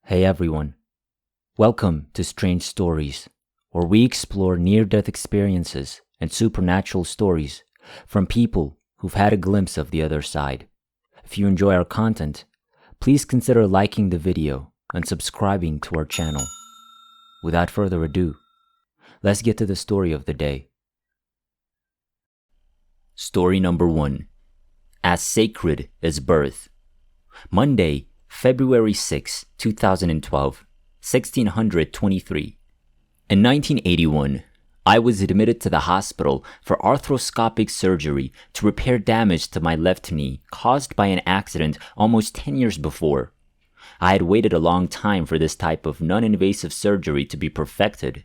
Hey everyone, welcome to Strange Stories, where we explore near-death experiences and supernatural stories from people who've had a glimpse of the other side. If you enjoy our content, please consider liking the video and subscribing to our channel. Without further ado, let's get to the story of the day. Story number 1. As Sacred as Birth. Monday, February 6, 2012, 1623. In 1981, I was admitted to the hospital for arthroscopic surgery to repair damage to my left knee caused by an accident almost 10 years before. I had waited a long time for this type of non-invasive surgery to be perfected.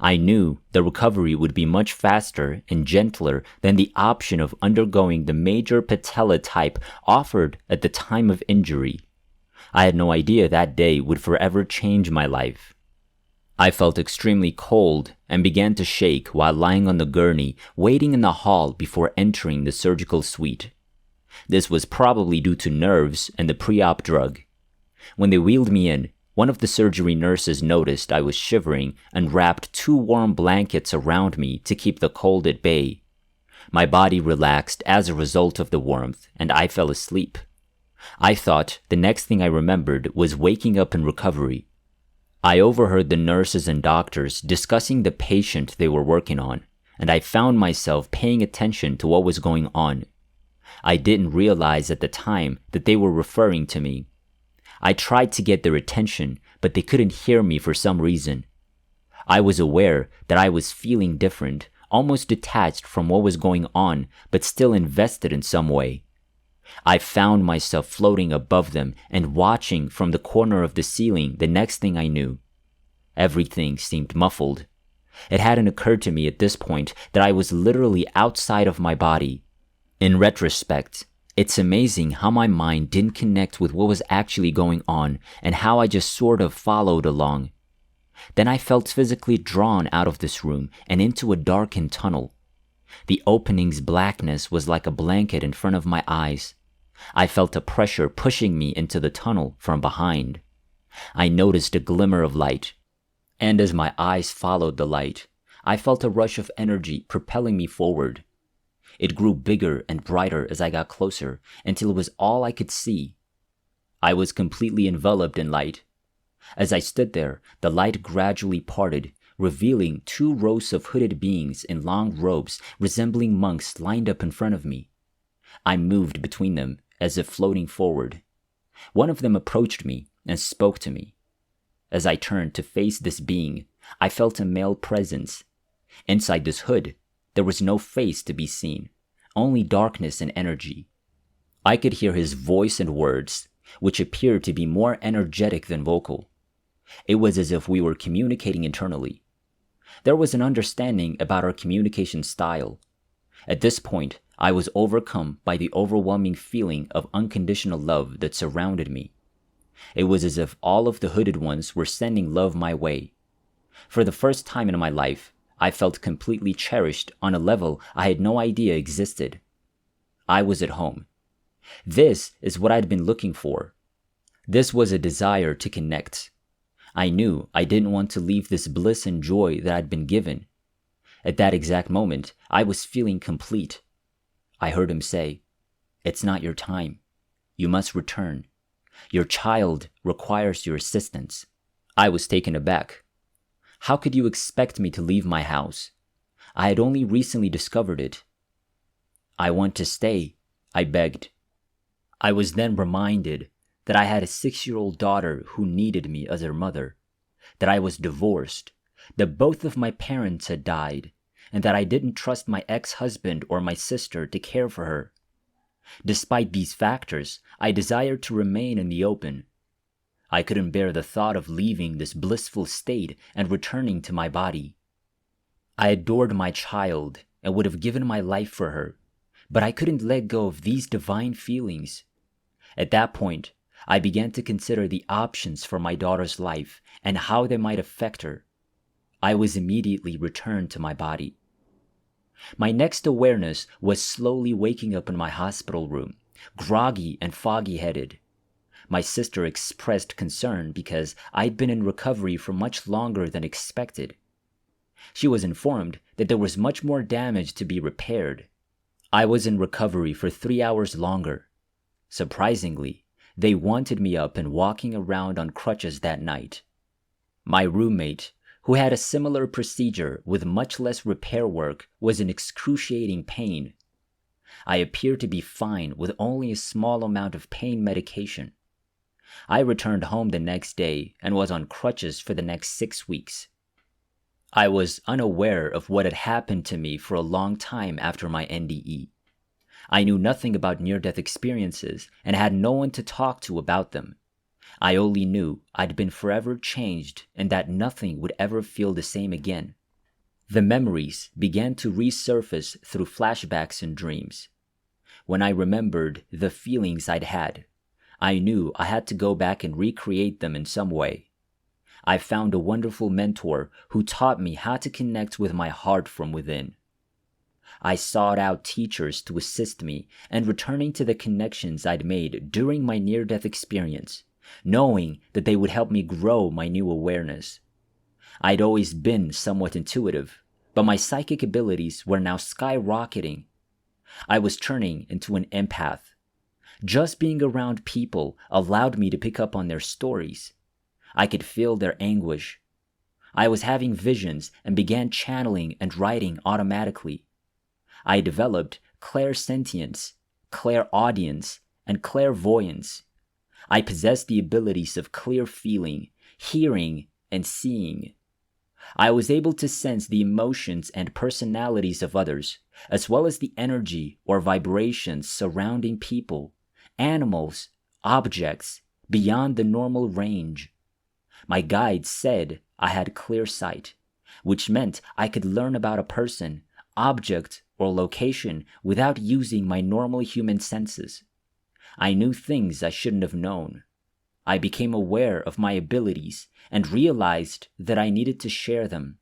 I knew the recovery would be much faster and gentler than the option of undergoing the major patella type offered at the time of injury. I had no idea that day would forever change my life. I felt extremely cold and began to shake while lying on the gurney, waiting in the hall before entering the surgical suite. This was probably due to nerves and the pre-op drug. When they wheeled me in, one of the surgery nurses noticed I was shivering and wrapped 2 warm blankets around me to keep the cold at bay. My body relaxed as a result of the warmth, and I fell asleep. I thought the next thing I remembered was waking up in recovery. I overheard the nurses and doctors discussing the patient they were working on, and I found myself paying attention to what was going on. I didn't realize at the time that they were referring to me. I tried to get their attention, but they couldn't hear me for some reason. I was aware that I was feeling different, almost detached from what was going on, but still invested in some way. I found myself floating above them and watching from the corner of the ceiling the next thing I knew. Everything seemed muffled. It hadn't occurred to me at this point that I was literally outside of my body. In retrospect, it's amazing how my mind didn't connect with what was actually going on and how I just sort of followed along. Then I felt physically drawn out of this room and into a darkened tunnel. The opening's blackness was like a blanket in front of my eyes. I felt a pressure pushing me into the tunnel from behind. I noticed a glimmer of light, and as my eyes followed the light, I felt a rush of energy propelling me forward. It grew bigger and brighter as I got closer, until it was all I could see. I was completely enveloped in light. As I stood there, the light gradually parted, revealing 2 rows of hooded beings in long robes resembling monks lined up in front of me. I moved between them, as if floating forward. One of them approached me and spoke to me. As I turned to face this being, I felt a male presence. Inside this hood, there was no face to be seen, only darkness and energy. I could hear his voice and words, which appeared to be more energetic than vocal. It was as if we were communicating internally. There was an understanding about our communication style. At this point, I was overcome by the overwhelming feeling of unconditional love that surrounded me. It was as if all of the hooded ones were sending love my way. For the first time in my life, I felt completely cherished on a level I had no idea existed. I was at home. This is what I'd been looking for. This was a desire to connect. I knew I didn't want to leave this bliss and joy that I'd been given. At that exact moment, I was feeling complete. I heard him say, "It's not your time. You must return. Your child requires your assistance." I was taken aback. How could you expect me to leave my house? I had only recently discovered it. "I want to stay," I begged. I was then reminded that I had a 6-year-old daughter who needed me as her mother, that I was divorced, that both of my parents had died, and that I didn't trust my ex-husband or my sister to care for her. Despite these factors, I desired to remain in the open. I couldn't bear the thought of leaving this blissful state and returning to my body. I adored my child and would have given my life for her, but I couldn't let go of these divine feelings. At that point, I began to consider the options for my daughter's life and how they might affect her. I was immediately returned to my body. My next awareness was slowly waking up in my hospital room, groggy and foggy-headed. My sister expressed concern because I'd been in recovery for much longer than expected. She was informed that there was much more damage to be repaired. I was in recovery for 3 hours longer. Surprisingly, they wanted me up and walking around on crutches that night. My roommate, who had a similar procedure with much less repair work, was in excruciating pain. I appeared to be fine with only a small amount of pain medication. I returned home the next day and was on crutches for the next 6 weeks. I was unaware of what had happened to me for a long time after my NDE. I knew nothing about near-death experiences and had no one to talk to about them. I only knew I'd been forever changed and that nothing would ever feel the same again. The memories began to resurface through flashbacks and dreams. When I remembered the feelings I'd had, I knew I had to go back and recreate them in some way. I found a wonderful mentor who taught me how to connect with my heart from within. I sought out teachers to assist me in returning to the connections I'd made during my near-death experience, knowing that they would help me grow my new awareness. I'd always been somewhat intuitive, but my psychic abilities were now skyrocketing. I was turning into an empath. Just being around people allowed me to pick up on their stories. I could feel their anguish. I was having visions and began channeling and writing automatically. I developed clairsentience, clairaudience, and clairvoyance. I possessed the abilities of clear feeling, hearing, and seeing. I was able to sense the emotions and personalities of others, as well as the energy or vibrations surrounding people, animals, objects, beyond the normal range. My guide said I had clear sight, which meant I could learn about a person, object, or location without using my normal human senses. I knew things I shouldn't have known. I became aware of my abilities and realized that I needed to share them.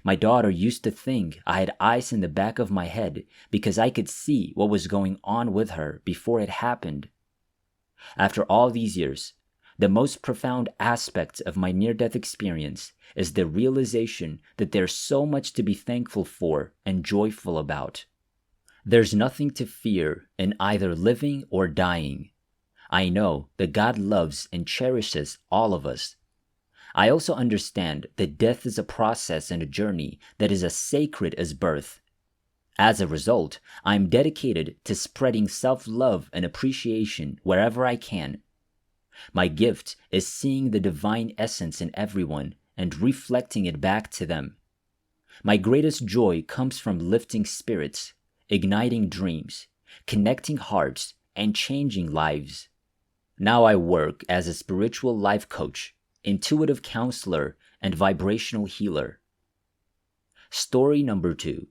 My daughter used to think I had ice in the back of my head because I could see what was going on with her before it happened. After all these years, the most profound aspect of my near-death experience is the realization that there's so much to be thankful for and joyful about. There's nothing to fear in either living or dying. I know that God loves and cherishes all of us. I also understand that death is a process and a journey that is as sacred as birth. As a result, I'm dedicated to spreading self-love and appreciation wherever I can. My gift is seeing the divine essence in everyone and reflecting it back to them. My greatest joy comes from lifting spirits, igniting dreams, connecting hearts, and changing lives. Now I work as a spiritual life coach, intuitive counselor, and vibrational healer. Story number 2.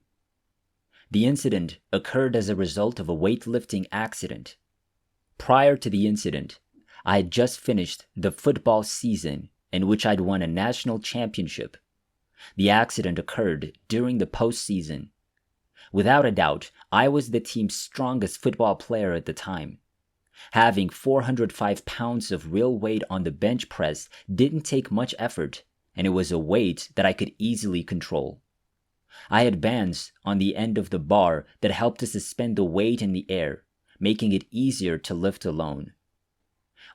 The incident occurred as a result of a weightlifting accident. Prior to the incident, I had just finished the football season in which I'd won a national championship. The accident occurred during the postseason. Without a doubt, I was the team's strongest football player at the time. Having 405 pounds of real weight on the bench press didn't take much effort, and it was a weight that I could easily control. I had bands on the end of the bar that helped to suspend the weight in the air, making it easier to lift alone.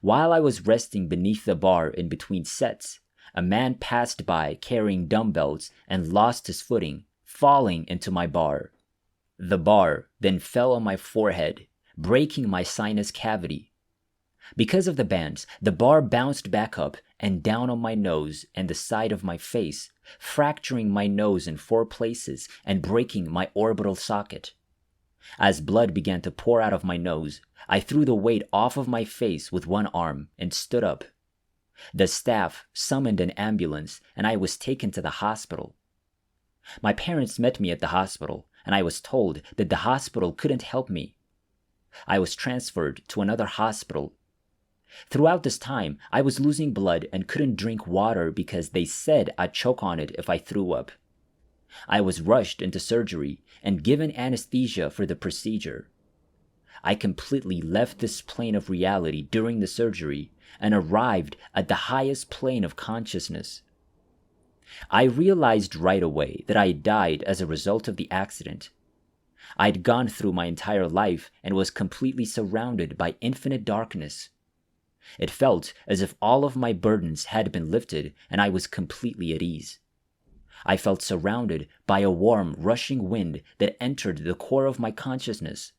While I was resting beneath the bar in between sets, a man passed by carrying dumbbells and lost his footing, falling into my bar. The bar then fell on my forehead, breaking my sinus cavity. Because of the bands, the bar bounced back up and down on my nose and the side of my face, fracturing my nose in 4 places and breaking my orbital socket. As blood began to pour out of my nose, I threw the weight off of my face with one arm and stood up. The staff summoned an ambulance and I was taken to the hospital. My parents met me at the hospital and I was told that the hospital couldn't help me. I was transferred to another hospital. Throughout this time, I was losing blood and couldn't drink water because they said I'd choke on it if I threw up. I was rushed into surgery and given anesthesia for the procedure. I completely left this plane of reality during the surgery and arrived at the highest plane of consciousness. I realized right away that I had died as a result of the accident. I'd gone through my entire life and was completely surrounded by infinite darkness. It felt as if all of my burdens had been lifted and I was completely at ease. I felt surrounded by a warm, rushing wind that entered the core of my consciousness.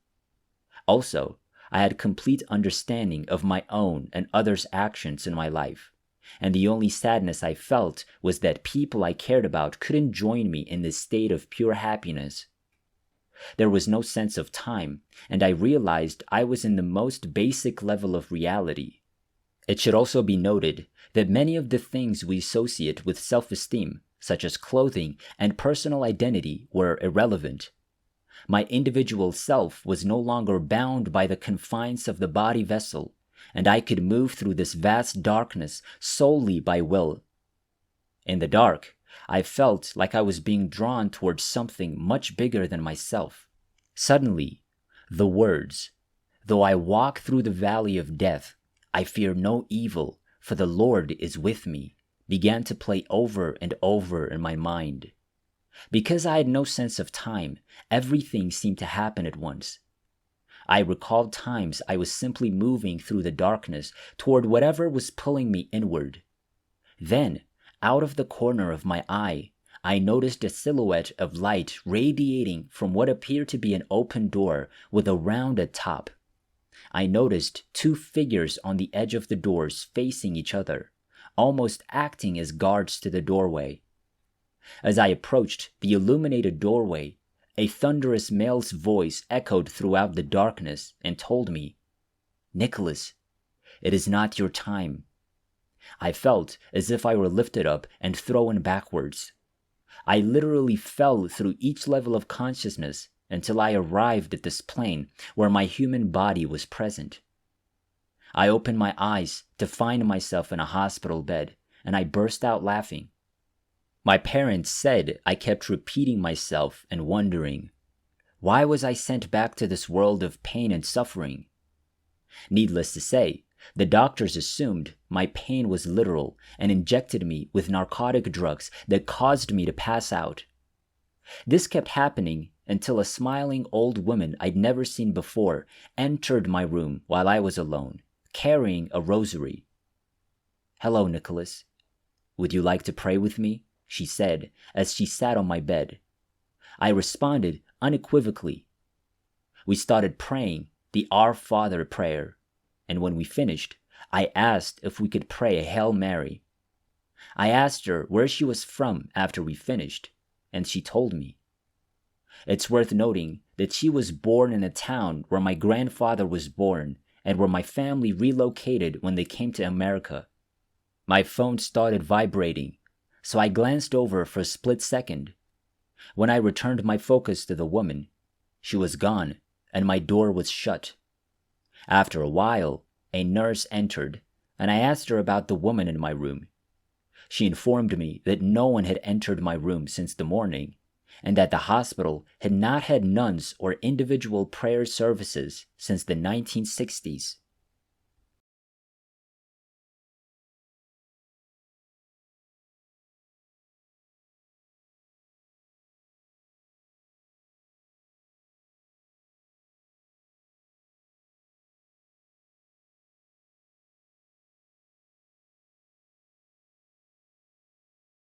Also, I had complete understanding of my own and others' actions in my life, and the only sadness I felt was that people I cared about couldn't join me in this state of pure happiness. There was no sense of time, and I realized I was in the most basic level of reality. It should also be noted that many of the things we associate with self-esteem, such as clothing and personal identity, were irrelevant. My individual self was no longer bound by the confines of the body vessel, and I could move through this vast darkness solely by will. In the dark, I felt like I was being drawn towards something much bigger than myself. Suddenly, the words, "Though I walk through the valley of death, I fear no evil, for the Lord is with me," began to play over and over in my mind. Because I had no sense of time, everything seemed to happen at once. I recalled times I was simply moving through the darkness toward whatever was pulling me inward. Then, out of the corner of my eye, I noticed a silhouette of light radiating from what appeared to be an open door with a rounded top. I noticed two figures on the edge of the doors facing each other, almost acting as guards to the doorway. As I approached the illuminated doorway, a thunderous male's voice echoed throughout the darkness and told me, "Nicholas, it is not your time." I felt as if I were lifted up and thrown backwards. I literally fell through each level of consciousness until I arrived at this plane where my human body was present. I opened my eyes to find myself in a hospital bed, and I burst out laughing. My parents said I kept repeating myself and wondering, why was I sent back to this world of pain and suffering? Needless to say, the doctors assumed my pain was literal and injected me with narcotic drugs that caused me to pass out. This kept happening until a smiling old woman I'd never seen before entered my room while I was alone, carrying a rosary. "Hello, Nicholas. Would you like to pray with me?" she said as she sat on my bed. I responded unequivocally. We started praying the Our Father prayer, and when we finished, I asked if we could pray a Hail Mary. I asked her where she was from after we finished, and she told me. It's worth noting that she was born in a town where my grandfather was born and where my family relocated when they came to America. My phone started vibrating, so I glanced over for a split second. When I returned my focus to the woman, she was gone and my door was shut. After a while, a nurse entered, and I asked her about the woman in my room. She informed me that no one had entered my room since the morning, and that the hospital had not had nuns or individual prayer services since the 1960s.